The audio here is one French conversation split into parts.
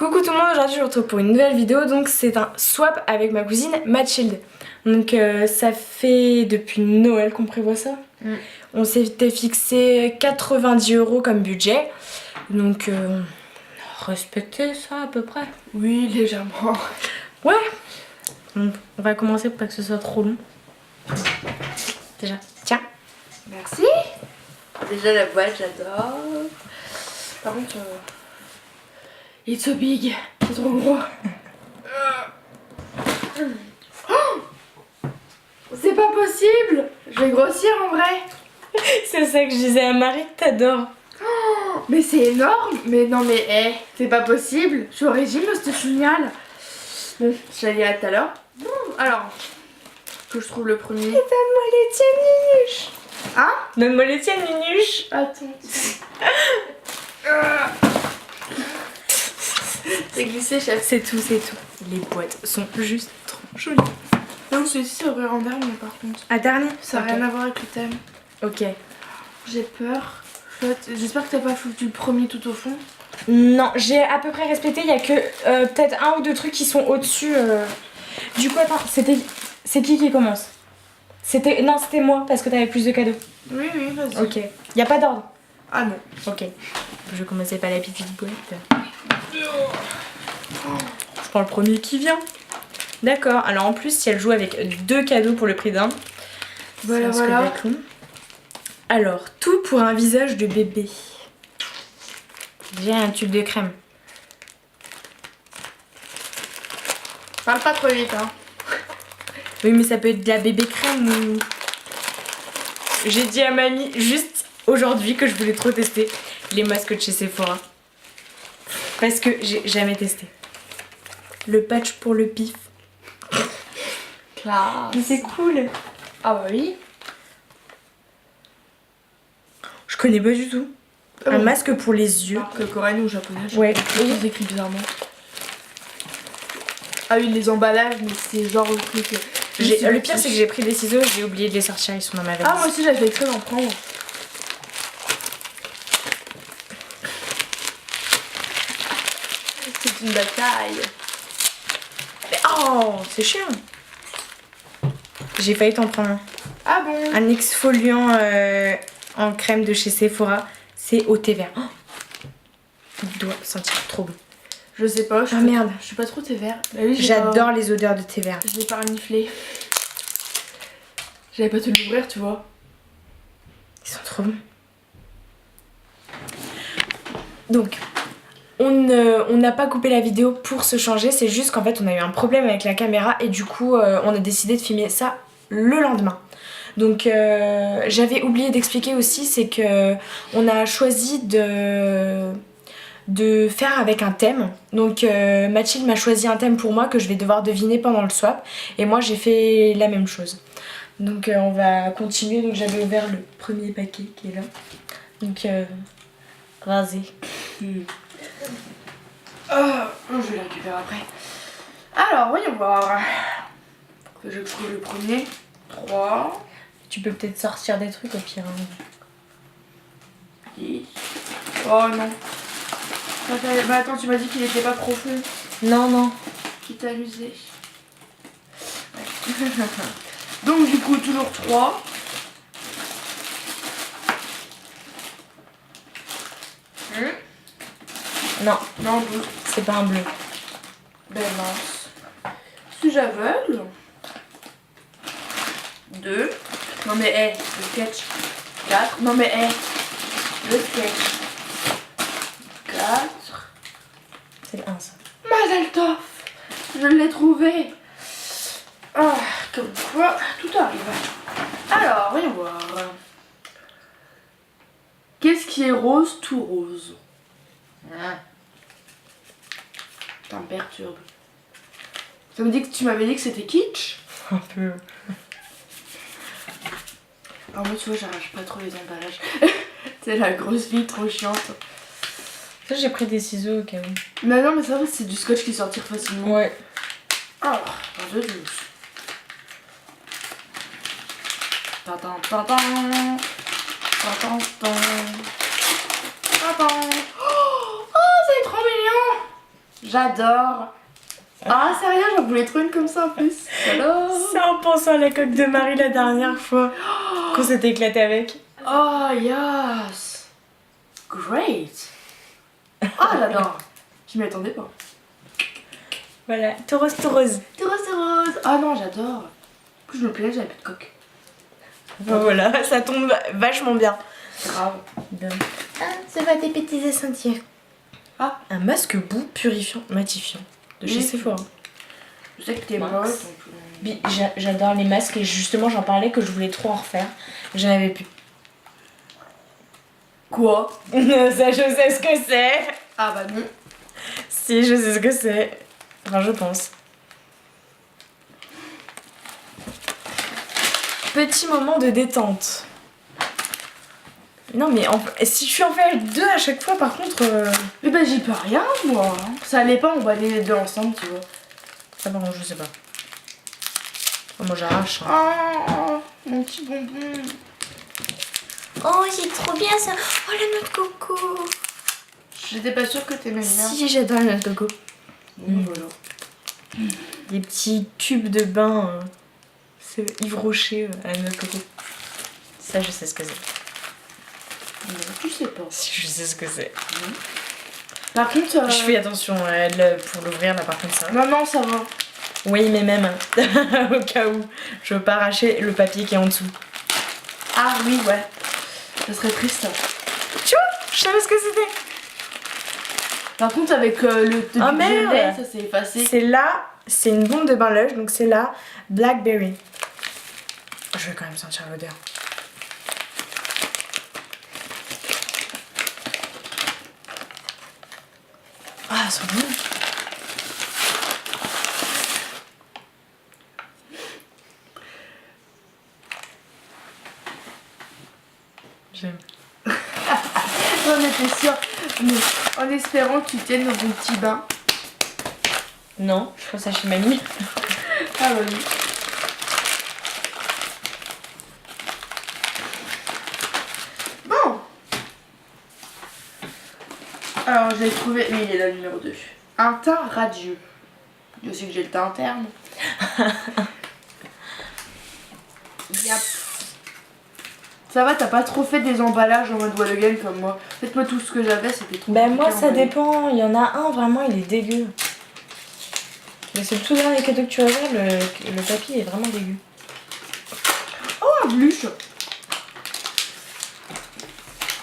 Coucou tout le monde, aujourd'hui je vous retrouve pour une nouvelle vidéo. Donc c'est un swap avec ma cousine Mathilde. Donc ça fait depuis Noël qu'on prévoit ça. On s'était fixé 90 € comme budget. Donc on a respecté ça à peu près. Oui, légèrement. Ouais. Donc on va commencer pour pas que ce soit trop long. Déjà, tiens. Merci. Déjà la boîte, j'adore. Par contre, it's so big. C'est trop gros. Oh, c'est pas possible. Je vais grossir en vrai. C'est ça que je disais à Marie, t'adores. Oh, mais c'est énorme. Mais non mais c'est pas possible. Je suis au régime, c'est génial. Bon, je vais aller à tout à l'heure. Alors, que je trouve le premier. Donne-moi les tiennes, Nunuche. Hein? Donne-moi les tiennes, Nunuche. Attends. C'est glissé, chef. C'est tout, c'est tout. Les boîtes sont juste trop jolies. Donc celui-ci c'est ouvrir en dernier par contre. À dernier? Ça n'a Ok. rien à voir avec le thème. Ok. J'ai peur. J'espère que t'as pas foutu le premier tout au fond. Non, j'ai à peu près respecté. Il y a que peut-être un ou deux trucs qui sont au-dessus. Du coup, attends, c'est qui commence? Non, c'était moi parce que t'avais plus de cadeaux. Oui, oui, vas-y. Ok. Y a pas d'ordre. Ah non. Ok. Je commençais pas la petite boîte. Je prends le premier qui vient. D'accord. Alors en plus, si elle joue avec 2 cadeaux pour le prix d'un. Voilà, ça risque voilà. d'être long. Alors, tout pour un visage de bébé. J'ai un tube de crème. Parle pas trop vite, hein. Oui, mais ça peut être de la bébé crème ou... J'ai dit à mamie juste aujourd'hui que je voulais trop tester les masques de chez Sephora. Parce que j'ai jamais testé. Le patch pour le pif. Classe. Mais c'est cool. Ah bah oui. Je connais pas du tout. Ah Un bon. masque pour les yeux. Que coréen ou japonais. Je sais Ouais. pas. Ils écrivent bizarrement. Ah oui, les emballages, mais c'est genre le truc. Le pire, c'est que j'ai pris des ciseaux et j'ai oublié de les sortir. Ils sont dans ma valise. Ah, moi aussi, j'avais fait exprès d'en prendre. C'est une bataille. Mais oh, c'est chiant. J'ai failli t'en prendre un. Ah bon? Un exfoliant en crème de chez Sephora. C'est au thé vert. Oh, il doit sentir trop bon. Je sais pas. Ah merde. Je suis pas trop thé vert. Bah oui, J'adore les odeurs de thé vert. Je l'ai pas reniflé. J'avais pas te l'ouvrir, tu vois. Ils sont trop bons. Donc, on n'a pas coupé la vidéo pour se changer. C'est juste qu'en fait, on a eu un problème avec la caméra. Et du coup, on a décidé de filmer ça le lendemain. Donc, j'avais oublié d'expliquer aussi, c'est que on a choisi de faire avec un thème. Donc Mathilde m'a choisi un thème pour moi que je vais devoir deviner pendant le swap. Et moi, j'ai fait la même chose. Donc on va continuer. Donc j'avais ouvert le premier paquet qui est là. Donc vas-y. Je vais le récupérer après. Alors, voyons voir. Que je trouve le premier. 3. Tu peux peut-être sortir des trucs au pire. Hein. 10. Oh non. Bah attends, tu m'as dit qu'il était pas profond. Non, non. Qui t'a usé. Ouais. Donc du coup, toujours 3. Non, Non, 12. c'est pas un bleu. Ben mince. Suis-je aveugle? 2. Non mais le sketch. 4. Non mais le sketch. 4. C'est le 1 ça. Mazeltov. Je l'ai trouvé. Ah, comme quoi, tout arrive. Alors, voyons voir. Qu'est-ce qui est rose tout rose? Ça me perturbe. Ça me dit que tu m'avais dit que c'était kitsch. Un peu. Alors moi tu vois j'arrache pas trop les emballages. C'est la grosse vie trop chiante. Ça, j'ai pris des ciseaux au cas où. Mais non mais ça va, c'est du scotch qui sortir facilement. Ouais. Alors, un de douce. Tintin, tintin. Tintin, tintin. Tintin. Oh, c'est trop mignon. J'adore. Ah, sérieux, j'en voulais trop une comme ça en plus. J'adore. C'est en pensant à la coque de Marie la dernière fois qu'on s'était éclaté avec. Oh, yes. Great. Ah, j'adore. Je m'y attendais pas. Voilà, taureuse, taureuse. T'es rose, t'es rose. Ah non, j'adore. En plus, je me plaignais, j'avais plus de coque. Voilà, ça tombe vachement bien. Grave. Ah, ça va tes petits essentiels. Ah. Un masque boue purifiant, matifiant. De chez Oui. Sephora. Je sais que t'es Max. moche. J'adore les masques et justement j'en parlais que je voulais trop en refaire. J'en avais plus. Quoi? Ça, je sais ce que c'est. Ah bah non. Si, je sais ce que c'est. Enfin, je pense. Petit moment de détente. Non, mais si je suis en faire deux à chaque fois, par contre. Mais bah j'y peux rien, moi. Ça allait pas, on va aller les deux ensemble, tu vois. Ah, bon, je sais pas. Oh, moi, j'arrache. Hein. Oh, mon petit bonbon. Oh, c'est trop bien ça. Oh, la noix de coco. J'étais pas sûre que t'aimais bien. Si, j'adore la noix de coco. Bon, voilà. Des petits tubes de bain. C'est Yves Rocher à la noix de coco. Ça, je sais ce que c'est. Non, tu sais pas. Si, je sais ce que c'est. Par contre. Je fais attention pour l'ouvrir là, par contre, ça. Non, non, ça va. Oui, mais même, au cas où, je veux pas arracher le papier qui est en dessous. Ah oui, ouais. Ça serait triste. Tu vois, je savais ce que c'était. Par contre, avec le Ah, merde. violet, ça s'est effacé. C'est là, c'est une bombe de bain lush, donc c'est là, Blackberry. Je vais quand même sentir l'odeur. Ah, c'est bon. J'aime. On était sûrs. Mais en espérant que tu tiennes dans ton petit bain. Non, je ferai ça chez mamie. Ah bah oui. Bon. Alors j'ai trouvé. Oui, il est là le numéro 2. Un teint radieux. Je sais que j'ai le teint interne. Yep. Ça va, t'as pas trop fait des emballages en mode Wallogan comme moi. Faites-moi tout ce que j'avais, c'était trop. Ben moi, compliqué à ça emballer. dépend. Il y en a un, vraiment, il est dégueu. Mais c'est le tout dernier cadeau que tu vas voir, le papier est vraiment dégueu. Oh, un blush.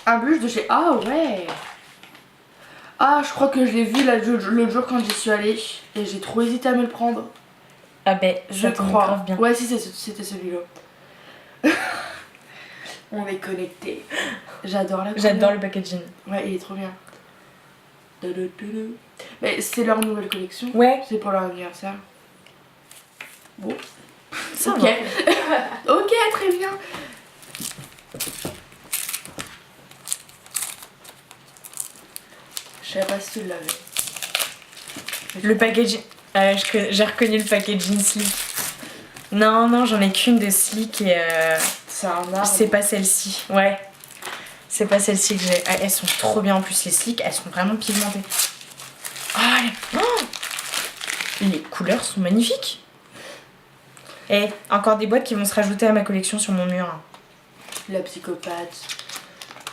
Un blush de chez. Ah ouais. Ah, je crois que je l'ai vu l'autre jour quand j'y suis allée. Et j'ai trop hésité à me le prendre. Ah ben, Je ça tombe crois. grave bien. Ouais, si, c'était celui-là. On est connectés. J'adore la couleur. J'adore le packaging. Ouais, il est trop bien. Mais c'est leur nouvelle collection. Ouais, C'est pour leur anniversaire. Bon. ça Ok. va. Ok, très bien. Je savais pas si tu l'avais. Le packaging. J'ai reconnu le packaging Sleek. Non, non, j'en ai qu'une de Sleek et C'est un arbre. c'est pas celle-ci. Ouais. C'est pas celle-ci que j'ai. Ah, elles sont trop bien en plus, les Sleek. Elles sont vraiment pigmentées. Ah, les couleurs sont magnifiques. Et encore des boîtes qui vont se rajouter à ma collection sur mon mur. La psychopathe.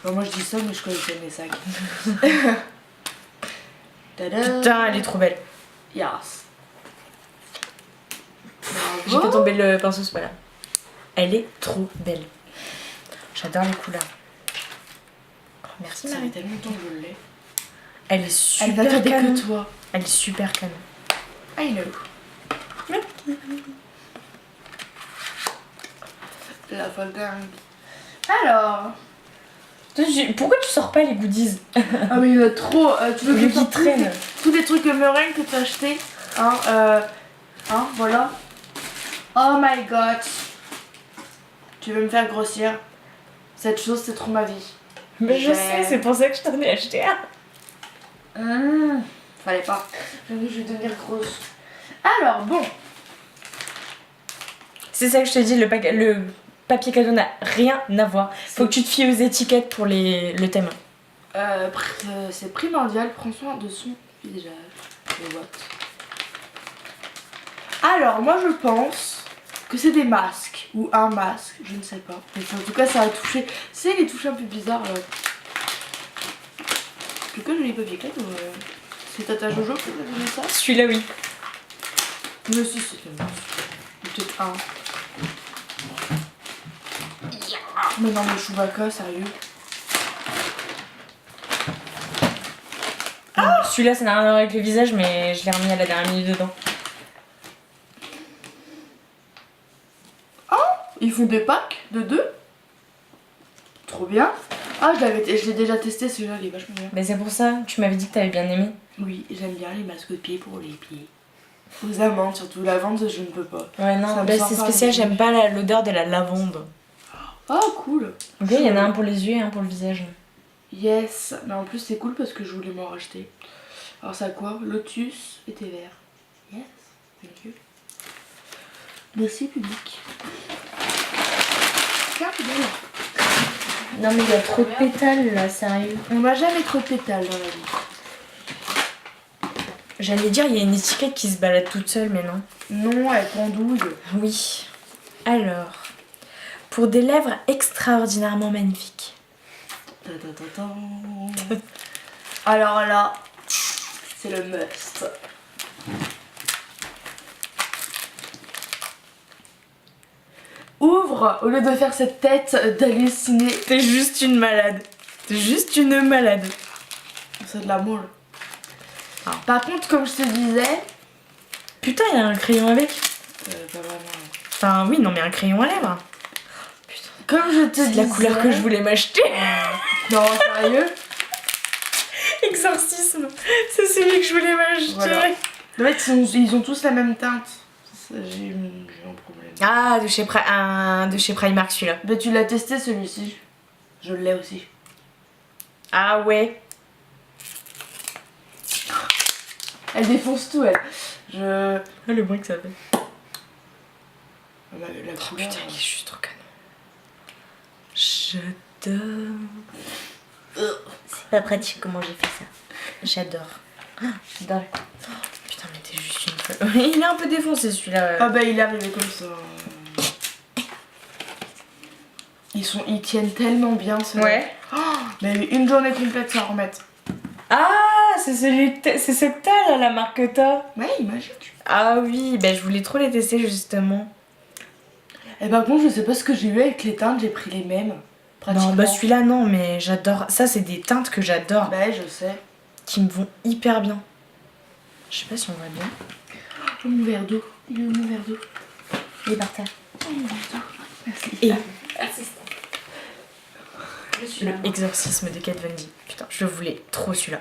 Bon, moi je dis ça, mais je connais mes sacs. Tada. Putain, elle est trop belle. Yes. J'ai fait tomber le pinceau, c'est pas là. Elle est trop belle. J'adore les couleurs. Oh, merci Ça fait Marie. tellement longtemps que je l'ai. Elle est Elle super va t'aider canon. que toi. Elle est super canon. I know. La folle dingue. Alors. Pourquoi tu sors pas les goodies? Ah mais il y en a trop. Tu veux Lui que je qui sorte traîne. tous les trucs meringues que t'as acheté. Hein, voilà. Oh my god. Tu veux me faire grossir. Cette chose, c'est trop ma vie. Mais je sais, c'est pour ça que je t'en ai acheté un. Fallait pas. Je vais devenir grosse. Alors, bon. C'est ça que je te dis, le papier cadeau n'a rien à voir. Faut que tu te fies aux étiquettes pour le thème. C'est primordial, prends soin de son visage. Mais what? Alors, moi je pense que c'est des masques. Ou un masque, je ne sais pas. Mais en tout cas, ça a touché. C'est les touches un peu bizarres là. Quelqu'un joli papier crête ou. C'est Tata Jojo qui t'a donné ça? Celui-là, oui. Mais si, c'est un masque. Peut-être un. Mais non, mais Chewbacca, sérieux. Celui-là, ça n'a rien à voir avec le visage, mais je l'ai remis à la dernière minute dedans. Ils font des packs de 2. Trop bien. Ah, je l'ai déjà testé celui-là, il est vachement bien. Mais c'est pour ça, tu m'avais dit que t'avais bien aimé. Oui, j'aime bien les masques de pieds pour les pieds. Aux amandes, surtout lavande, je ne peux pas. Ouais, non, Ça me là sort c'est par spécial, les j'aime yeux. pas l'odeur de la lavande. Ah, cool. Ok, il y en a un pour les yeux et un pour le visage. Yes. Mais en plus, c'est cool parce que je voulais m'en racheter. Alors, ça a quoi? Lotus et thé vert. Yes. Thank you. Merci, public. Non, mais il y a trop de pétales là, sérieux. On n'a jamais trop de pétales dans la vie. J'allais dire, il y a une étiquette qui se balade toute seule, mais non. Non, elle pendouille. Oui. Alors, pour des lèvres extraordinairement magnifiques. Ta ta ta ta. Alors là, c'est le must. Ouvre au lieu de faire cette tête d'halluciner. T'es juste une malade. T'es juste une malade. C'est de la moule. Ah. Par contre, comme je te disais, Putain, il y a un crayon avec. pas vraiment. Enfin, oui, non, mais un crayon à lèvres. Putain. Comme je te C'est disais. la couleur que je voulais m'acheter. Non, sérieux. Exorcisme. C'est celui que je voulais m'acheter. Voilà. En fait, ils ont tous la même teinte. J'ai un problème. Ah, de chez Primark celui-là. Mais tu l'as testé celui-ci. Je l'ai aussi. Ah ouais. Elle défonce tout, elle. Je. Ah, le bruit que ça fait. La Oh couleur. putain, il est juste trop canon. J'adore. C'est pas pratique comment j'ai fait ça. J'adore. Ah, j'adore. Oh, putain, mais t'es juste une folle. Il est un peu défoncé celui-là. Ah bah il est arrivé comme ça. Ils tiennent tellement bien ceux-là. Ouais. Oh, mais une journée complète sans remettre. Ah, c'est c'est ce que t'as là, la marque que t'as. Ouais, magique. Ah oui, ben je voulais trop les tester justement. Et par contre, je sais pas ce que j'ai eu avec les teintes, j'ai pris les mêmes. Pratiquement. Non, bah celui-là non, mais j'adore. Ça, c'est des teintes que j'adore. Bah, je sais. Qui me vont hyper bien. Je sais pas si on voit bien. Oh, mon verre d'eau. Il est où mon verre d'eau? Il est par terre. Oh, mon verre d'eau. Merci. Et Je suis le là. exorcisme de Kat Von D. Putain, je le voulais trop celui-là.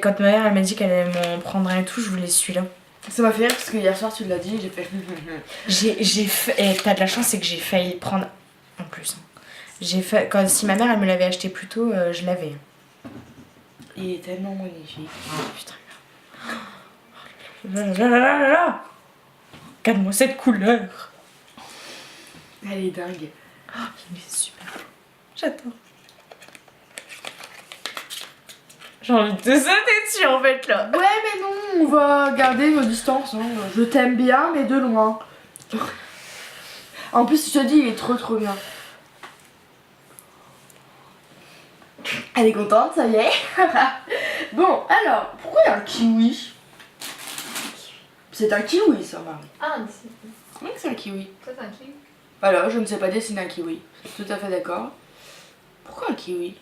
Quand ma mère elle m'a dit qu'elle allait m'en prendre un et tout, je voulais celui-là. Ça m'a fait rire parce que hier soir tu l'as dit, j'ai fait. J'ai fait. Eh, t'as de la chance, c'est que j'ai failli prendre en plus. Hein. J'ai fait. Si ma mère elle me l'avait acheté plus tôt, je l'avais. Il est tellement magnifique. Oh putain. Là. Regarde-moi cette couleur. Elle est dingue. Oh, il est super. J'adore. J'ai envie de te sauter dessus en fait là. Ouais, mais non, on va garder nos distances. Hein. Je t'aime bien, mais de loin. En plus, je te dis, il est trop bien. Elle est contente, ça y est. Bon, alors, pourquoi il y a un kiwi? C'est un kiwi, ça, Marie. Ah, mais c'est Oui, c'est un kiwi. ça, c'est un kiwi. Alors, je ne sais pas dessiner un kiwi. Tout à fait d'accord. Pourquoi un kiwi?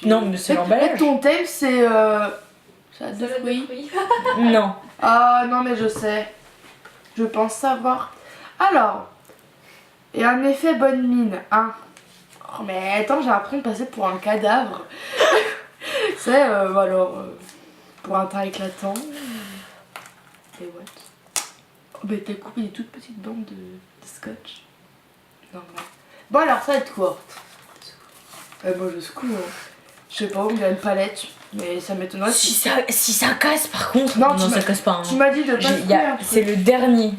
Non, mais c'est l'emballage. Ton thème, c'est. Ça a deux Salade de fruits. fruits. Non. Ah non, mais je sais. Je pense savoir. Alors, et un effet bonne mine. Hein. Oh, mais attends, j'ai l'impression de passer pour un cadavre. C'est alors. Pour un teint éclatant. Et what? Oh, bah t'as coupé des toutes petites bandes de scotch. Normal. Bon, alors ça va être quoi? Moi je secoue. Hein. Je sais pas, on dirait une palette. Mais ça m'étonnerait Si ça casse par contre. Non, Non, tu ça m'as- casse pas. Hein. Tu m'as dit de pas secouer un truc. C'est le dernier.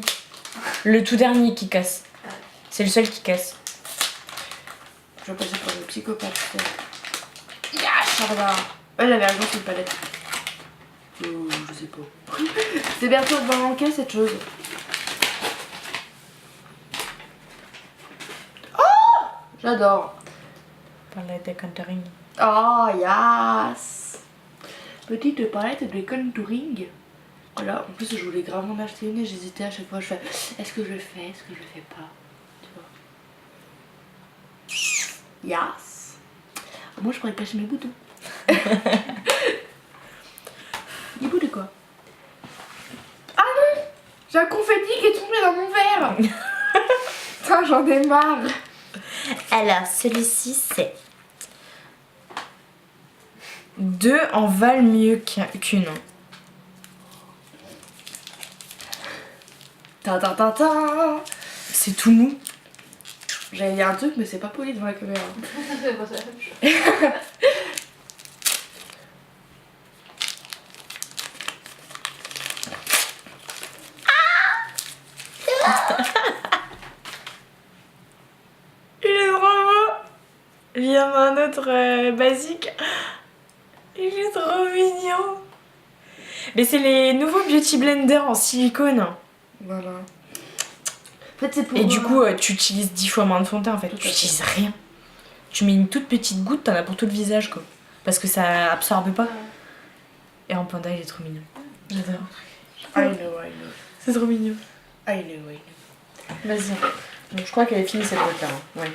Le tout dernier qui casse. C'est le seul qui casse. Je vais passer pour le psychopathe. Ya, Charla. Elle avait raison, c'est une palette. Je sais pas. C'est bientôt de manquer cette chose. Oh, j'adore. Palette de contouring. Oh, yes. Petite palette de contouring. Voilà, en plus je voulais grave en acheter une et j'hésitais à chaque fois. Je fais, est-ce que je le fais, est-ce que je le fais pas, tu vois. Yes. Moi je pourrais cacher mes boutons. Des bouts de quoi? Ah non, j'ai un confetti qui est tombé dans mon verre. Putain, j'en ai marre. Alors, celui-ci, c'est 2 en valent mieux qu'une. Ta. C'est tout mou. J'allais dire un truc, mais c'est pas poli devant la caméra. C'est pas ça la même chose. Il est trop beau. Il y en a un autre basique. Il est trop mignon. Mais c'est les nouveaux Beauty Blender en silicone. Voilà. En fait, c'est pour. Et du coup, tu utilises 10 fois moins de fond de teint en fait. Tout à Tu fait. utilises rien. Tu mets une toute petite goutte, t'en as pour tout le visage quoi. Parce que ça absorbe pas. Et en panda, il est trop mignon. J'adore. I know. C'est trop mignon. I know. Vas-y. Donc je crois qu'elle est finie cette boîte là. Ouais.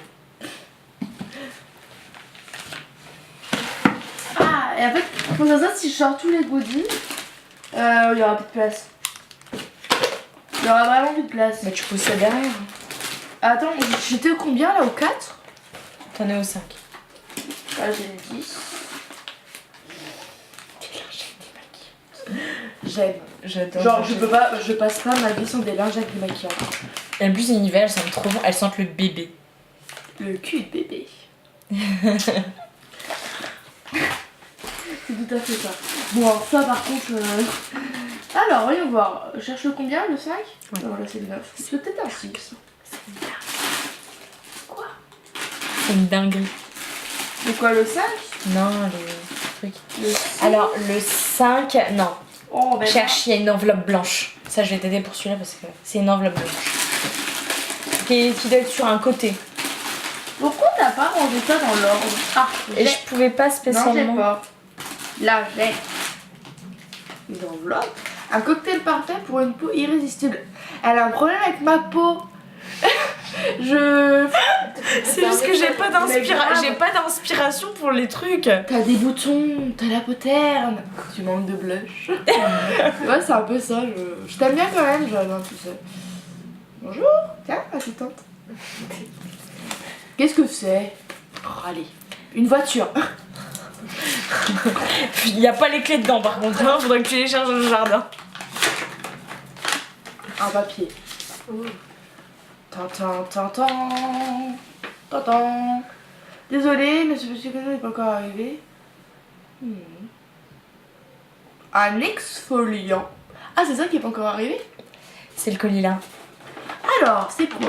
Ah, et en fait, pour ça, si je sors tous les goodies, il y aura plus de place. Il y aura vraiment plus de place. Bah tu poses ça derrière. Attends, j'étais au combien là? Au 4? T'en es au 5. Ah, j'ai le 10. J'aime. J'adore. Genre, je passe pas ma vie sans des lingettes démaquillantes. Et en plus, les nivelles, elles sentent trop bon. Elles sentent le bébé. Le cul de bébé. C'est tout à fait ça. Bon, alors ça par contre. Alors, voyons voir. Je cherche le combien? Le 5? Ouais. Non, là c'est le 9. C'est peut-être un 6. Quoi? C'est une dinguerie. C'est quoi le 5? Non, les trucs. Le 6. Alors, le 5, non. Oh, ben Cherche, il y a une enveloppe blanche. Ça, je vais t'aider pour celui-là parce que c'est une enveloppe blanche. Qui doit être sur un côté. Pourquoi t'as pas rangé ça dans l'ordre? Ah, Et j'ai. je pouvais pas Non, j'ai spécialement. pas. Là, j'ai. Une enveloppe. Un cocktail parfait pour une peau irrésistible. Elle a un problème avec ma peau. C'est juste que j'ai pas d'inspiration pour les trucs. T'as des boutons, t'as la peau terne. Tu manques de blush. Ouais, c'est un peu ça. Je t'aime bien quand même, Jeanne, tu sais. Bonjour. Tiens, assistante. Qu'est-ce que c'est? Oh, allez. Une voiture. Il y a pas les clés dedans par contre. Hein. Faudrait que tu les cherches dans le jardin. Un papier. Oh. Tantan. Désolée, mais ce petit cadeau n'est pas encore arrivé. Un exfoliant. Ah, c'est ça qui est pas encore arrivé? C'est le colis là. Alors, c'est quoi?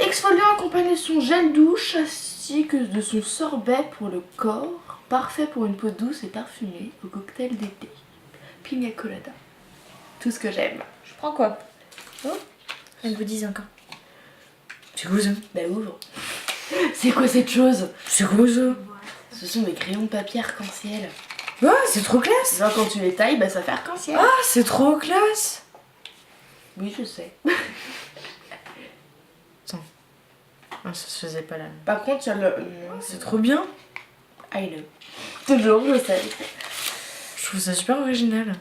Exfoliant accompagné de son gel douche ainsi que de son sorbet pour le corps. Parfait pour une peau douce et parfumée au cocktail d'été. Pina colada. Tout ce que j'aime. Je prends quoi? Oh, elle vous dit encore. C'est quoi ça? Bah ouvre. C'est quoi cette chose? C'est quoi ça? Ce sont des crayons de papier arc-en-ciel. Ah, c'est trop classe. Genre quand tu les tailles, bah ça fait arc-en-ciel. Ah, c'est trop classe. Oui, je sais. Ah, ça se faisait pas là. Par contre, il y a le... C'est trop bien. I know. Toujours, je sais. Je trouve ça super original.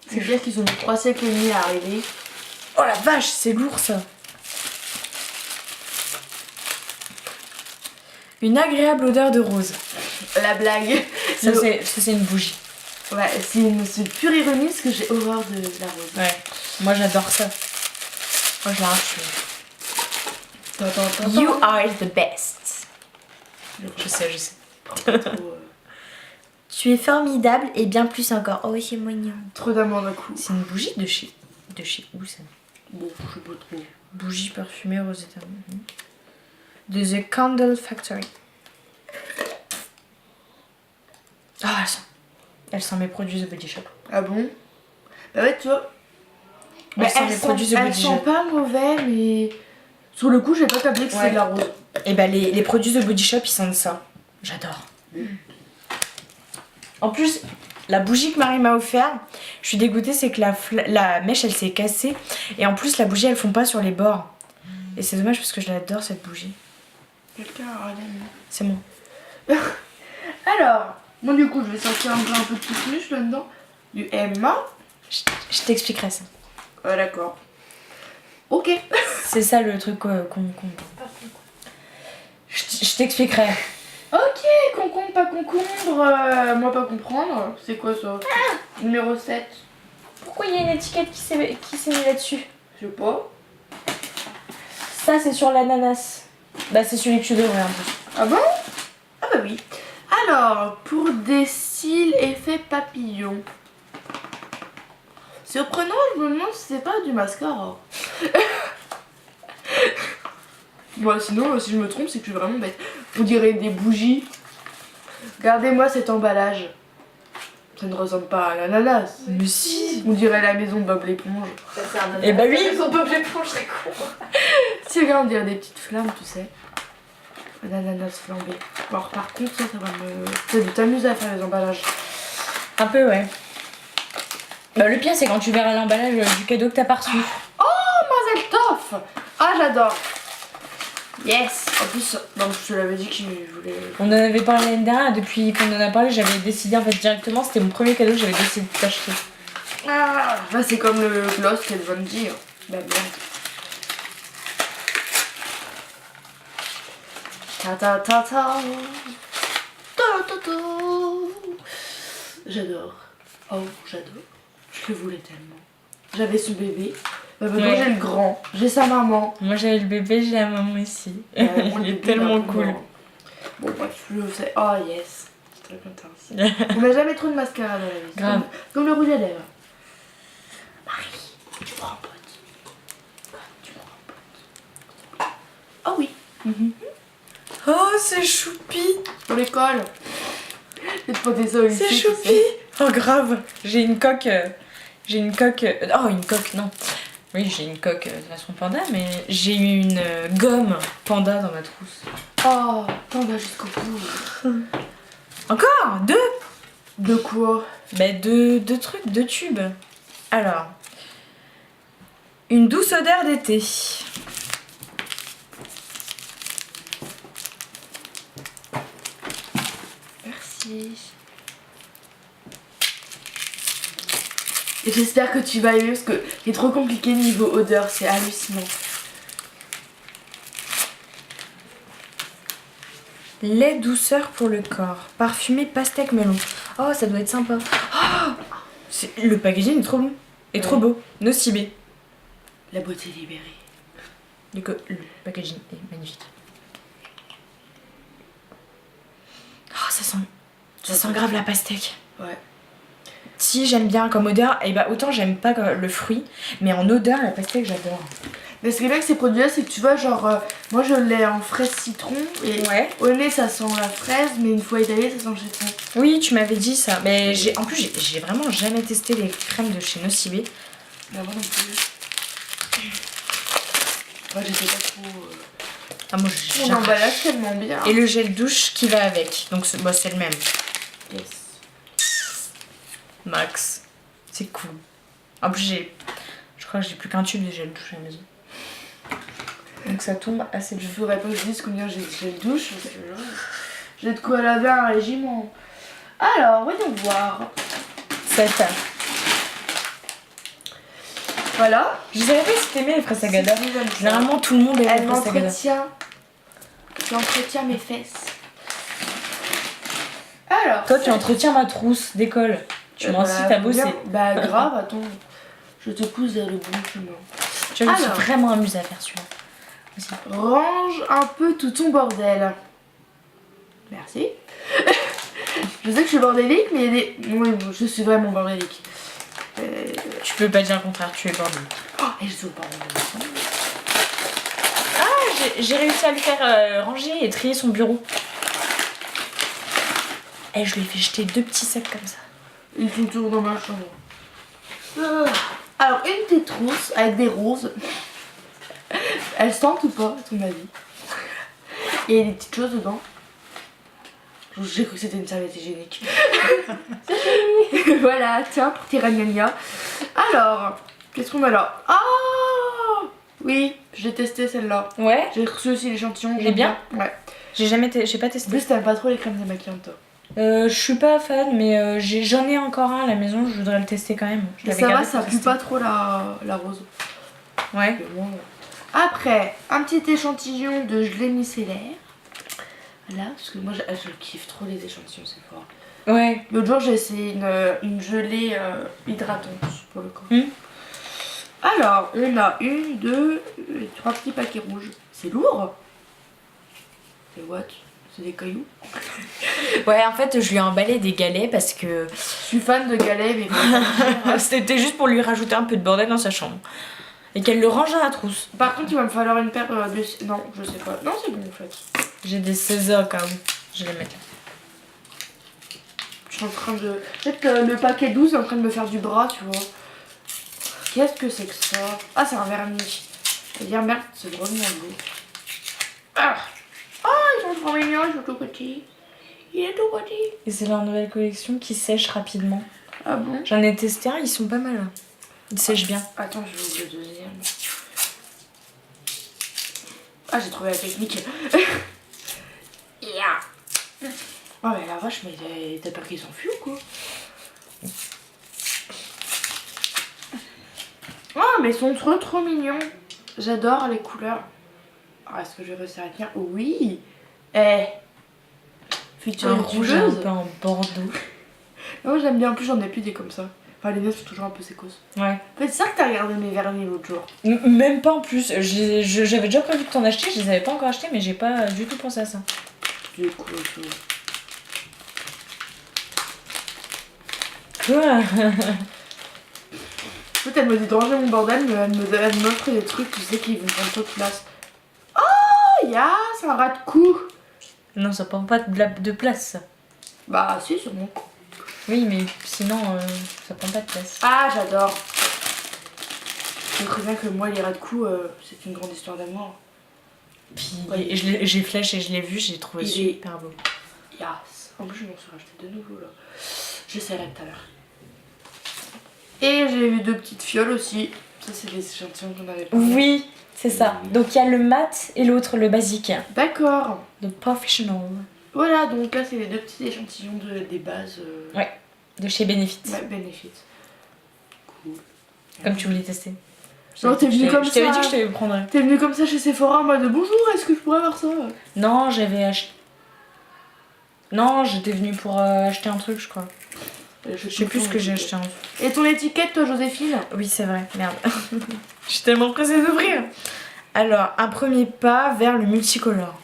C'est dire qu'ils ont mis 3 siècles et demi à arriver. Oh la vache, c'est lourd ça. Une agréable odeur de rose. La blague. Ça, c'est une bougie. Ouais, c'est pure ironie parce que j'ai horreur de la rose. Ouais. Moi j'adore ça. Moi je l'arrache. You are the best. Je sais. Tu es formidable et bien plus encore. Oh, c'est mignon. Trop d'amour d'un coup. C'est une bougie de chez où ça? Bon, je sais pas trop. Bougie parfumée aux États-Unis. De The Candle Factory. Ah, elle sent mes produits The Body Shop. Ah bon? Bah ouais, tu vois. Elle sent les produits The elles Body sont Shop. pas mauvais, mais sur le coup, j'ai pas capté que c'était Ouais. de la rose. Et bah les produits The Body Shop, ils sentent ça. J'adore. En plus, la bougie que Marie m'a offert, je suis dégoûtée, c'est que la mèche, elle s'est cassée. Et en plus, la bougie, elle fond pas sur les bords. Et c'est dommage parce que je l'adore, cette bougie. Quelqu'un a l'aime. C'est moi. Alors, moi du coup, je vais sortir un peu de touche là-dedans. Du Emma. Je t'expliquerai ça. D'accord. Ok. C'est ça le truc qu'on... Je t'expliquerai. Ok, concombre, pas concombre. Moi, pas comprendre. C'est quoi ça? Numéro 7. Pourquoi il y a une étiquette qui s'est mise là-dessus? Je sais pas. Ça, c'est sur l'ananas. Bah, c'est celui que tu devrais un peu. Ah bon? Ah bah oui. Alors, pour des cils effet papillon. Surprenant, je me demande si c'est pas du mascara. Bon, sinon, si je me trompe, c'est que je suis vraiment bête. Vous direz des bougies. Regardez-moi cet emballage. Ça ne ressemble pas à l'ananas. Mais si. On dirait la maison de Bob l'éponge. Ça, c'est un Eh bah oui. Ils ont pas l'éponge, c'est con. Si, regarde, on dirait des petites flammes, tu sais. Un ananas flambé. Bon, alors, par contre, ça va me... Ça doit t'amuser à faire les emballages. Un peu, ouais. Bah, le pire, c'est quand tu verras l'emballage du cadeau que t'as pas reçu. Mazel tov. Ah, j'adore. Yes. En plus, non, je te l'avais dit que je voulais... On en avait parlé l'année dernière, depuis qu'on en a parlé, j'avais décidé en fait directement, c'était mon premier cadeau que j'avais décidé de t'acheter. Ah, bah, c'est comme le gloss qu'elle va me dire. Bah, merde. Ta ta ta ta. Ta ta ta. J'adore. Oh, j'adore. Je le voulais tellement. J'avais son bébé. Bah, maintenant Ouais. j'ai le grand. J'ai sa maman. Moi j'avais le bébé, j'ai la maman aussi. Mon Il est bébé, tellement un peu cool. grand. Bon, bref, je le sais. Oh, yes. Je suis très contente aussi. On n'a jamais trop de mascara dans la vie. Grave. Comme le rouge à lèvres. Marie, tu me rends pote. Tu me rends pote. Oh oui. Oh, c'est choupi. Pour l'école. J'ai poté ça au lycée. C'est tu choupi. sais. Oh, grave. J'ai une coque. Oh, une coque, non. Oui, j'ai une coque de façon panda, mais j'ai une gomme panda dans ma trousse. Oh, panda jusqu'au bout. Encore deux. De quoi? Bah, deux trucs, deux tubes. Alors, une douce odeur d'été. Merci. Et j'espère que tu vas aimer parce que c'est trop compliqué niveau odeur, c'est hallucinant. Lait douceur pour le corps. Parfumé pastèque melon. Oh, ça doit être sympa. Oh, le packaging est trop bon. Et trop Ouais. beau. Nocibé. La beauté libérée. Le packaging est magnifique. Oh, ça sent grave la pastèque. Ouais. Si j'aime bien comme odeur, et bah autant j'aime pas le fruit, mais en odeur la pastèque j'adore. Mais ce qui est bien avec ces produits là, c'est que tu vois, genre, moi je l'ai en fraise citron et Ouais. au nez ça sent la fraise, mais une fois étalé ça sent le citron. Oui, tu m'avais dit ça, mais en plus j'ai vraiment jamais testé les crèmes de chez Nocibé. Mais moi non plus. Moi j'étais pas trop. Ah moi Mon j'arrache. emballage tellement bien. Et le gel douche qui va avec, donc c'est le même. Yes. Max, c'est cool. En plus je crois que j'ai plus qu'un tube de gel douche à la maison. Donc ça tombe assez Je bien. ferais pas que je dise combien j'ai de gel douche parce que j'ai de quoi laver un régiment. Alors, voyons voir. Ça t'a. Voilà. Je savais pas si t'aimais les fraises Sagada. Si, j'aime ça. Généralement tout le monde aime Elle les fraises Sagada. m'entretient. Tu entretiens mes fesses. Alors. Toi tu entretiens ma trousse d'école. Tu m'en cites à bosser. Bah grave, attends. Je te pousse vers le bon chemin. Tu vois, je me Alors. suis vraiment amusée à faire celui-là. Aussi. Range un peu tout ton bordel. Merci. Je sais que je suis bordélique, mais il y a des... Oui, je suis vraiment bordélique. Tu peux pas dire le contraire, tu es bordélique. Oh, et je suis bordélique. Ah, j'ai réussi à lui faire ranger et trier son bureau. Et je lui ai fait jeter 2 petits sacs comme ça. Ils sont toujours dans ma chambre. Alors, une petite trousse avec des roses. Elles sentent ou pas, à ton avis? Et il y a des petites choses dedans. J'ai cru que c'était une serviette hygiénique. Voilà, tiens, pour tes ragnagnas. Alors, qu'est-ce qu'on a là? Ah oui, j'ai testé celle-là. Ouais. J'ai reçu aussi l'échantillon. Elle est bien? Ouais. J'ai pas En testé. plus, t'aimes pas trop les crèmes démaquillantes, toi. Je suis pas fan, mais j'en ai encore un à la maison, je voudrais le tester quand même. Je Mais l'avais ça va, gardé ça pour pue tester. pas trop la rose. Ouais. Après, un petit échantillon de gelée micellaire. Voilà, parce que moi je kiffe trop les échantillons, c'est fort. Ouais. L'autre jour, j'ai essayé une gelée hydratante pour le corps. Alors, on a 1, 2, 3 petits paquets rouges. C'est lourd. C'est what? C'est des cailloux. Ouais, en fait, je lui ai emballé des galets parce que Je suis fan de galets, mais c'était juste pour lui rajouter un peu de bordel dans sa chambre. Et qu'elle le range dans la trousse. par contre, il va me falloir une paire de... Non, je sais pas. Non, c'est bon en fait. J'ai des scissors au cas où. Je vais les mettre là. Je suis en train de... Peut-être que le paquet 12 est en train de me faire du bras, tu vois. Qu'est-ce que c'est que ça? Ah, c'est un vernis. Je vais dire merde, c'est drôlement beau. Ah, ils sont trop mignons, ils sont tout petits. Il est tout petit. Et c'est leur nouvelle collection qui sèche rapidement. Ah bon? J'en ai testé un, ils sont pas mal. Ils sèchent bien. Attends, je vais ouvrir le deuxième. Ah, j'ai trouvé la technique. Yeah. Oh mais la vache, mais t'as peur qu'ils s'enfuient ou quoi? Oh mais ils sont trop mignons. J'adore les couleurs. Ah, est-ce que je vais réussir à tenir? Oui. Eh, future Un rouge un youtubeuse. peu en bordeaux. Non, j'aime bien. En plus, j'en ai plus des comme ça. Enfin, les miens sont toujours un peu sécos. Ouais. En fait, c'est ça que t'as regardé mes vernis l'autre jour. Même pas en plus. J'avais déjà prévu de t'en acheter, je les avais pas encore achetés, mais j'ai pas du tout pensé à ça. Du coup, tout. Quoi? En fait, elle me dit de ranger mon bordel, mais elle m'offre des trucs, tu sais, qui vont prendre trop de place. Oh, c'est un rat de cou. Non, ça prend pas de place, ça. Bah, si, sûrement. Oui, mais sinon, ça prend pas de place. Ah, j'adore. Je sais très bien que moi, les rats de cou, c'est une grande histoire d'amour. Puis Ouais. j'ai flash et je l'ai vu, j'ai trouvé Il est- super beau. Yes. En plus, je m'en suis racheté de nouveau, là. J'essaierai tout à l'heure. Et j'ai eu 2 petites fioles aussi. Ça, c'est des échantillons qu'on avait pas. Oui, c'est ça. Donc il y a le mat et l'autre, le basique. D'accord. Le professional. Voilà, donc là, c'est les 2 petits échantillons des bases. Ouais. De chez Benefit. Ouais, Benefit. Cool. Comme tu voulais tester. Non, t'es venu comme Je t'avais ça. dit que je te le prendrais. T'es venu comme ça chez Sephora en mode bonjour, est-ce que je pourrais avoir ça? Non, j'avais acheté. Non, j'étais venue pour acheter un truc, je crois. Je sais plus ce que j'ai acheté. Et ton étiquette, toi, Joséphine? Oui, c'est vrai, merde. Je suis tellement pressée d'ouvrir. Alors, un premier pas vers le multicolore.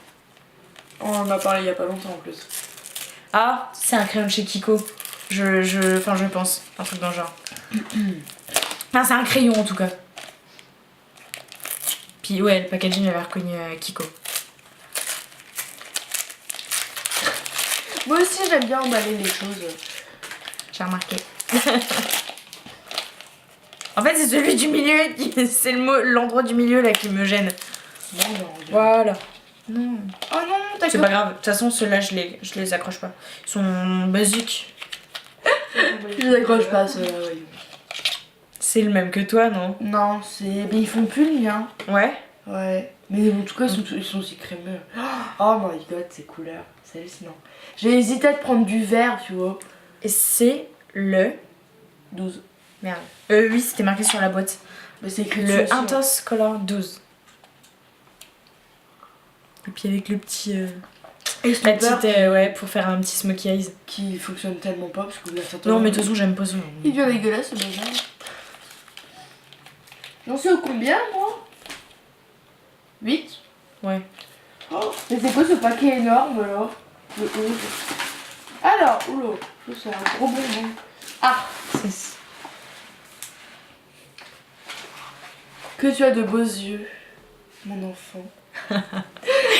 On en a parlé il y a pas longtemps en plus. Ah, c'est un crayon de chez Kiko. Enfin, je pense. Un truc dans le genre. Enfin, c'est un crayon en tout cas. Puis, ouais, le packaging avait reconnu Kiko. Moi aussi, j'aime bien emballer les choses. J'ai remarqué. En fait, c'est celui du milieu, c'est l'endroit du milieu là qui me gêne. Non, non, regarde. Voilà. Non. Oh non, t'as C'est pas grave, de toute façon, ceux-là, je les accroche pas. Ils sont basiques. Je les accroche pas, ceux-là, oui. C'est le même que toi, non? Non, c'est. Mais ils font plus le mien. Ouais. Ouais. Mais en tout cas, ils sont aussi crémeux. Oh my god, ces couleurs. C'est hallucinant. J'ai hésité à te prendre du vert, tu vois. Et c'est le... 12. Merde. Oui, c'était marqué sur la boîte. Mais c'est écrit dessus Le aussi, hein. Intense Color 12. Et puis avec le petit... Et La petite, ouais, pour faire un petit smokey eyes. qui fonctionne tellement pas parce que vous l'avez Non, mais de toute façon, j'aime pas ça. il devient dégueulasse, ce bazar. J'en sais au combien, moi? 8. Ouais. Oh, mais c'est quoi ce paquet énorme, là? Le 11. Alors, oula, ça, c'est un gros bonbon. Ah, C'est... que tu as de beaux yeux, mon enfant.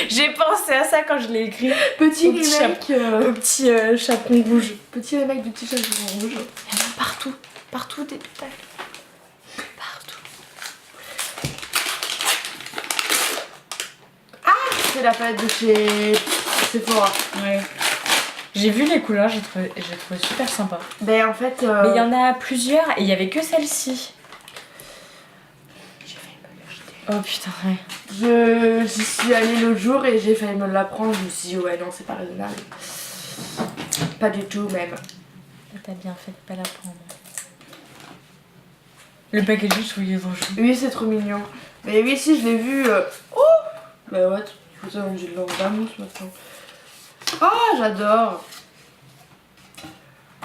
J'ai pensé à ça quand je l'ai écrit. Petit Au petit remake. Au petit chaperon rouge. Petit remake du petit chaperon rouge. Il y en a partout. Partout des détails. Partout. C'est la palette de chez Sephora. Ouais. J'ai vu les couleurs, j'ai trouvé super sympa. Ben en fait. Mais il y en a plusieurs et il y avait que celle-ci. J'ai failli me l'acheter. Oh putain, ouais. J'y suis allée l'autre jour et j'ai failli me la prendre. Je me suis dit, ouais, non, c'est pas raisonnable. Pas du tout, même. T'as bien fait de pas la prendre. Le packaging, je trouve qu'il est trop chou. Oui, c'est trop mignon. Mais oui, si, je l'ai vu. Oh bah ouais, il faut ça dans du mousse maintenant. Ah, j'adore.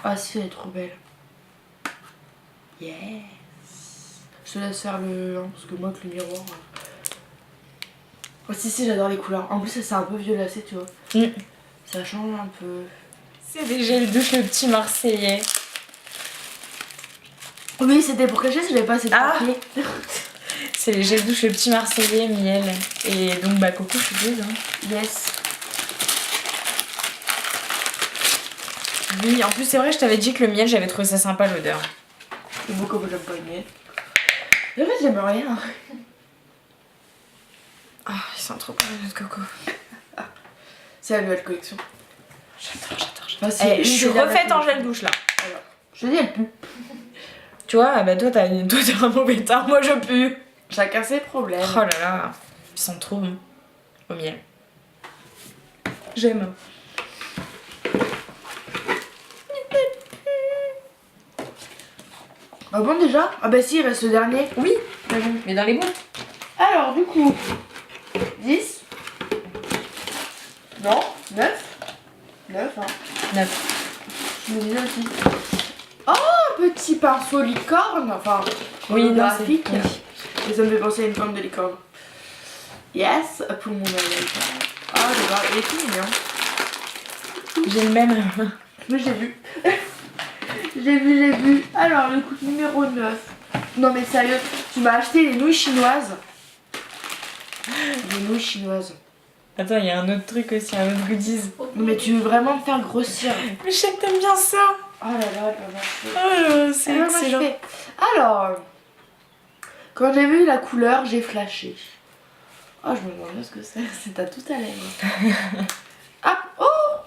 Ah si, elle est trop belle. Yes. Je te laisse faire le 1 parce que moi, avec le miroir. Oh si, j'adore les couleurs. En plus, c'est un peu violacé, tu vois. Mm. Ça change un peu. C'est des gels douche le petit Marseillais. Oui, c'était pour cacher si j'avais pas assez de papier. C'est les gels douche le petit Marseillais, miel. Et donc, bah, coco, je suis hein. Yes. Oui, en plus, c'est vrai, je t'avais dit que le miel, j'avais trouvé ça sympa l'odeur. C'est beaucoup que j'aime pas le miel. En fait, j'aime rien. Ah, ils sont trop bien, notre coco. C'est la nouvelle collection. J'adore. Enfin, c'est Eh, je suis une des refaite en dernières gel douche là. collections. Je te dis, elle pue. Tu vois, bah toi, t'as un mauvais teint, moi je pue. Chacun ses problèmes. Oh là là, ils sont trop bons. Au miel. J'aime. Ah bon, déjà? Ah bah si, il reste le dernier. Oui, mais dans les boîtes. Alors, du coup, 10. Non, 9. 9, hein. 9. Je me disais aussi. Oh, un petit pinceau licorne. Enfin, Oui, non, graphique. c'est... Et ça me fait penser à une forme de licorne. Yes, pour mon oreille. Ah, d'accord, il est tout mignon. J'ai le même. Mais j'ai vu. J'ai vu. Alors, le coup numéro 9. Non, mais sérieux, tu m'as acheté les nouilles chinoises. Des nouilles chinoises. Attends, il y a un autre truc aussi, un autre goodies. Non, mais tu veux vraiment me faire grossir. Mais je sais que t'aimes bien ça. Oh là là, elle m'a fait. Oh, c'est Elle m'a excellent. fait. Alors, quand j'ai vu la couleur, j'ai flashé. Oh, je me demandais ce que c'est. C'est à tout à l'heure. Ah, oh,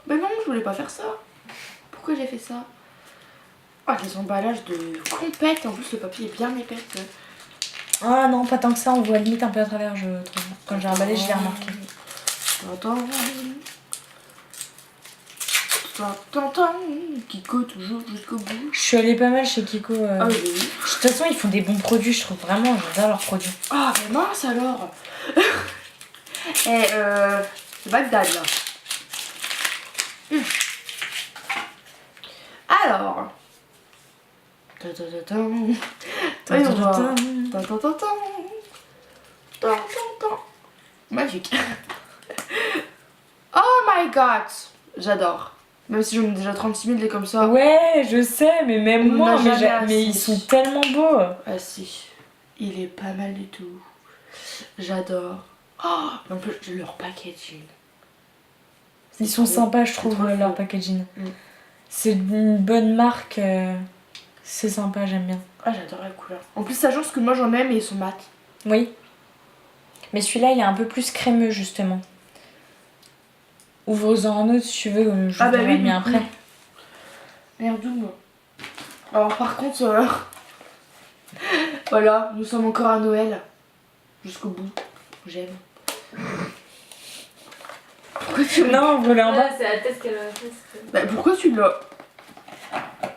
mais non, je voulais pas faire ça. Pourquoi j'ai fait ça? Oh, les emballages de compète. En plus, le papier est bien épais. Ah non, pas tant que ça, on voit limite un peu à travers, je trouve. Quand j'ai emballé, je l'ai remarqué. T'entends, Kiko toujours jusqu'au bout. Je suis allée pas mal chez Kiko. Ah oui. De toute façon, ils font des bons produits, je trouve vraiment, j'adore leurs produits. Ah, mais mince alors. Et c'est Bagdad là. Alors. Voyons voir. Magique. Oh my god. J'adore. Même si j'en ai déjà 36 000 des comme ça. Ouais, je sais, mais même On moi, n'a jamais assez. mais ils sont tellement beaux. Ah si. Il est pas mal du tout. J'adore. Oh, en plus, leur packaging. Ils sont sympas, je trouve, trop leur beau. packaging. Mm. C'est une bonne marque. C'est sympa, j'aime bien. Ah, j'adore la couleur. En plus, ça change ce que moi j'en aime et ils sont mat. Oui. Mais celui-là, il est un peu plus crémeux, justement. Ouvre-en un autre si tu veux, je Ah bah t'en ai oui, mis un après. Merde. Alors par contre, voilà, nous sommes encore à Noël. Jusqu'au bout. J'aime. Pourquoi tu Non, voilà en bas. Ah, c'est la tête qu'elle a fait. Bah, pourquoi tu l'as?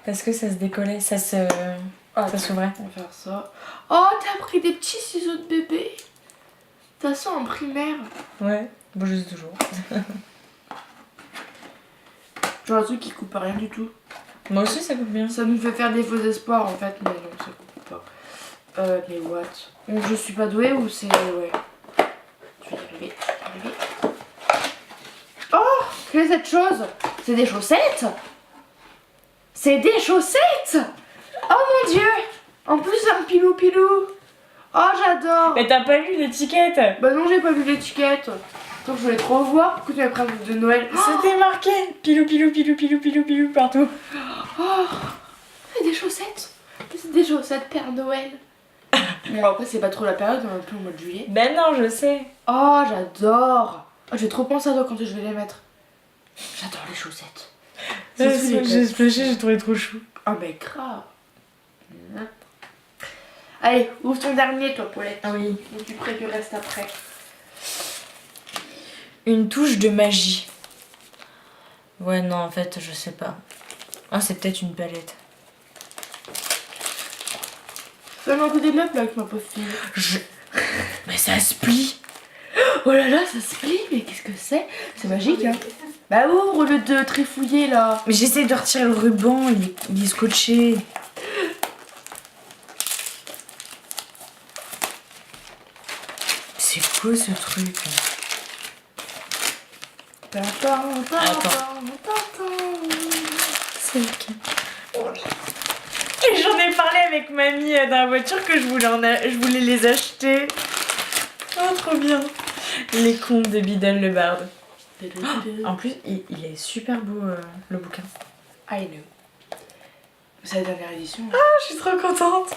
Parce que ça se décollait, ça Ah, s'ouvrait. on va faire ça. Oh, t'as pris des petits ciseaux de bébé. T'as ça en primaire. Ouais, bon, je sais toujours. Genre un truc qui coupe rien du tout. Moi aussi, ça coupe bien. Ça nous fait faire des faux espoirs en fait, mais non, ça coupe pas. Mais what? Donc, je suis pas douée ou c'est... Ouais. Je vais y arriver. Oh, quelle est cette chose? C'est des chaussettes? C'est des chaussettes? Oh mon dieu! En plus, un pilou-pilou. Oh, j'adore. Mais t'as pas lu l'étiquette? Bah non, j'ai pas vu l'étiquette. Donc je voulais trop voir pourquoi tu m'as pris un truc de Noël. C'était marqué pilou pilou pilou pilou pilou pilou partout. Oh, c'est des chaussettes. C'est des chaussettes Père Noël. Bon, après, c'est pas trop la période, on est un peu au mois de juillet. Ben non, je sais. Oh, j'adore. Oh, je vais trop penser à toi quand je vais les mettre. J'adore les chaussettes. J'ai splashé, j'ai trouvé trop chou. Ah, mais grave. Allez, ouvre ton dernier, toi, Paulette. Ah oui. Et tu prêt que reste après. Une touche de magie. Ouais, non, en fait, je sais pas. Ah, c'est peut-être une palette. Fais-moi un coup des meubles avec ma pauvre fille. Mais ça se plie. Oh là là, ça se plie, mais qu'est-ce que c'est? C'est magique, hein. Bah ouvre au lieu de trifouiller, là. Mais j'essaie de retirer le ruban, il est scotché. C'est quoi ce truc? C'est lequel? Et j'en ai parlé avec mamie dans la voiture que je voulais les acheter. Oh, trop bien. Les contes de Biddle le barde. En plus, il est super beau le bouquin. I know. C'est la dernière édition. Ah, je suis trop contente.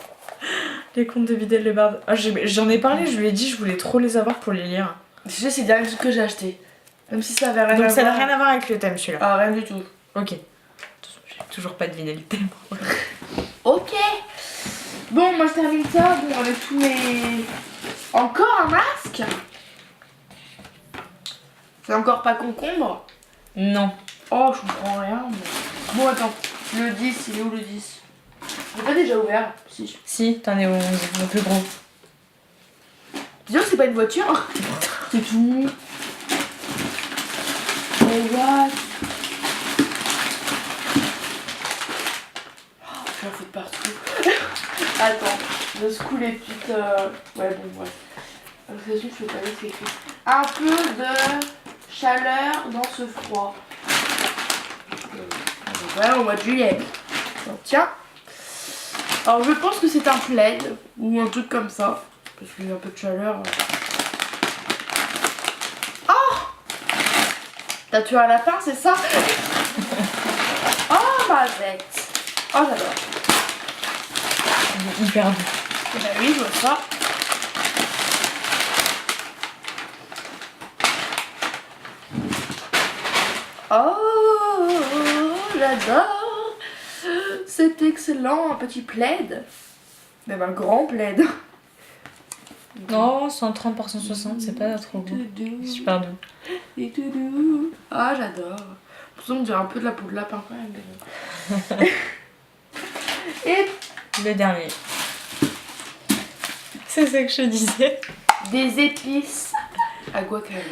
Les contes de Biddle le barde. Ah, j'en ai parlé, je lui ai dit je voulais trop les avoir pour les lire. Je sais, c'est le dernier truc que j'ai acheté. Même si ça avait rien à Donc voir. ça n'a rien à voir avec le thème celui-là. Ah, rien du tout. Ok. J'ai toujours pas deviné le thème. Ok. Bon, moi je termine ça. Bon, avec tous mes... Encore un masque. C'est encore pas concombre. Non. Oh, je comprends rien. Mais... Bon, attends. Le 10, il est où le 10? J'ai pas déjà ouvert. Si. Si, t'en es au plus gros. Dis donc, c'est pas une voiture. C'est tout. Mais what? Oh, je vais en foutre partout. Attends, je secoue les petites... Ouais, bon, bref. Association, je peux pas lire ce qui est écrit. Un peu de chaleur dans ce froid. Voilà, au mois de juillet. Donc, tiens. Alors, je pense que c'est un plaid ou un truc comme ça. Parce qu'il y a un peu de chaleur. Oh! T'as tué un lapin, c'est ça? Oh, ma bête. Oh, j'adore. Il est hyper doux. Bah oui, je vois ça. Oh, j'adore. C'est excellent, un petit plaid. Même un grand plaid. Non, 130 par 160, c'est pas trop beau. Super doux. Ah, j'adore. Pourtant, on dirait un peu de la peau de lapin quand même. Et Le dernier. C'est ça que je disais. des épices à guacamole.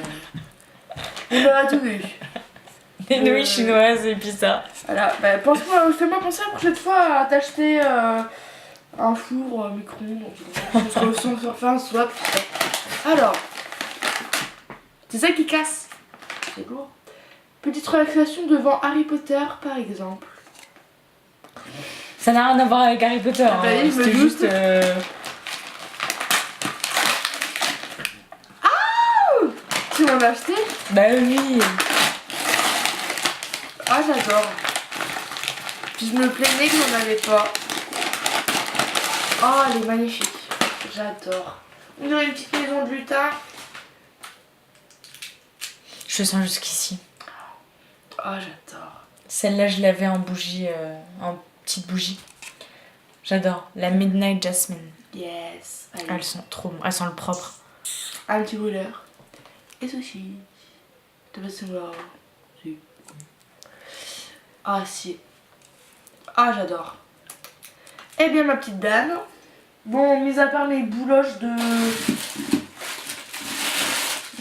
On a tout vu. Des nouilles chinoises et puis ça. Voilà, bah, fais-moi penser la prochaine fois à t'acheter un four micro-ondes. On se refait un swap. Alors, c'est ça qui casse. C'est lourd. Petite relaxation devant Harry Potter, par exemple. Ça n'a rien à voir avec Harry Potter. Ah bah oui, je me C'était doute. juste. Tu m'en as acheté? Bah oui. Ah, j'adore. Puis je me plaignais que j'en avais pas. Oh, elle est magnifique. J'adore. On dirait une petite maison de lutin. Je sens jusqu'ici. Oh, j'adore. Celle-là, je l'avais en bougie, en petite bougie. J'adore. La Midnight Jasmine. Yes. Allez. Elles sont trop bonnes. Elles sont le propre. Un petit brûleur. Et sushi. De façon si. Ah, si. Ah, j'adore. Eh bien, ma petite dame. Bon, mis à part les bouloches de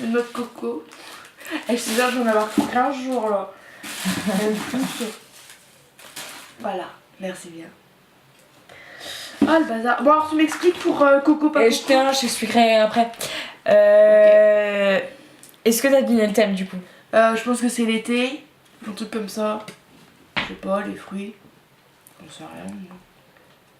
noix de coco. Et je suis sûre que j'en ai avoir pour 15 jours là. Même plus. Voilà, merci bien. Ah, le bazar. Bon, alors tu m'expliques pour Coco pas Et Coco. je t'expliquerai après. Est-ce que t'as deviné le thème du coup? Je pense que c'est l'été. Un truc comme ça. Je sais pas, les fruits. On sait rien. moi.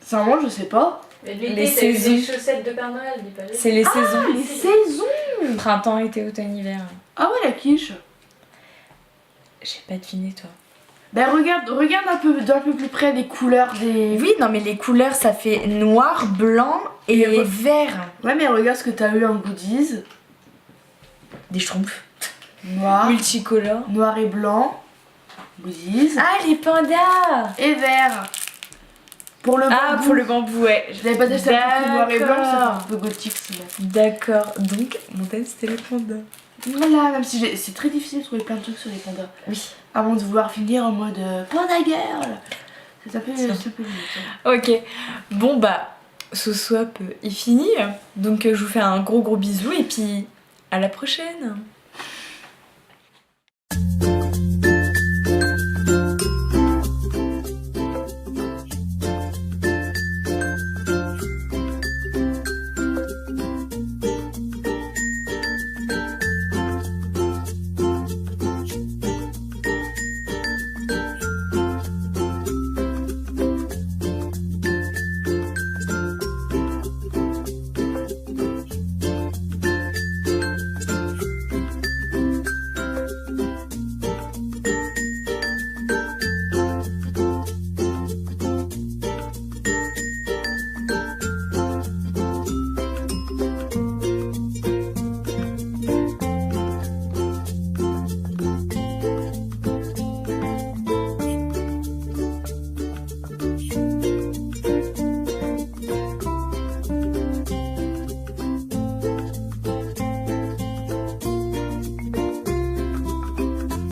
Sincèrement, je sais pas. Mais Les l'été, t'as eu saisons. des chaussettes de Père Noël, dis pas les. C'est les Ah, saisons. les saisons. Printemps, été, automne, hiver. Ah ouais, la quiche. J'ai pas deviné toi. Ben regarde d'un peu plus près les couleurs des... Oui, non mais les couleurs ça fait noir, blanc et Et vert. Ouais, mais regarde ce que t'as eu en goodies. Des schtroumpfs. Noir, Multicolores. noir et blanc. Goodies. Ah les pandas. Et vert. Pour le Ah bambou. pour le bambou ouais. Je l'avais pas acheté un truc noir et blanc, ça fait un D'accord. peu gothique sinon. D'accord, donc mon thème c'était les pandas. Voilà, même si c'est très difficile de trouver plein de trucs sur les pandas. Oui. Avant de vouloir finir en mode Panda Girl. C'est un peu Tiens. limite. Ok, bon bah ce swap est fini. Donc je vous fais un gros bisou et puis à la prochaine.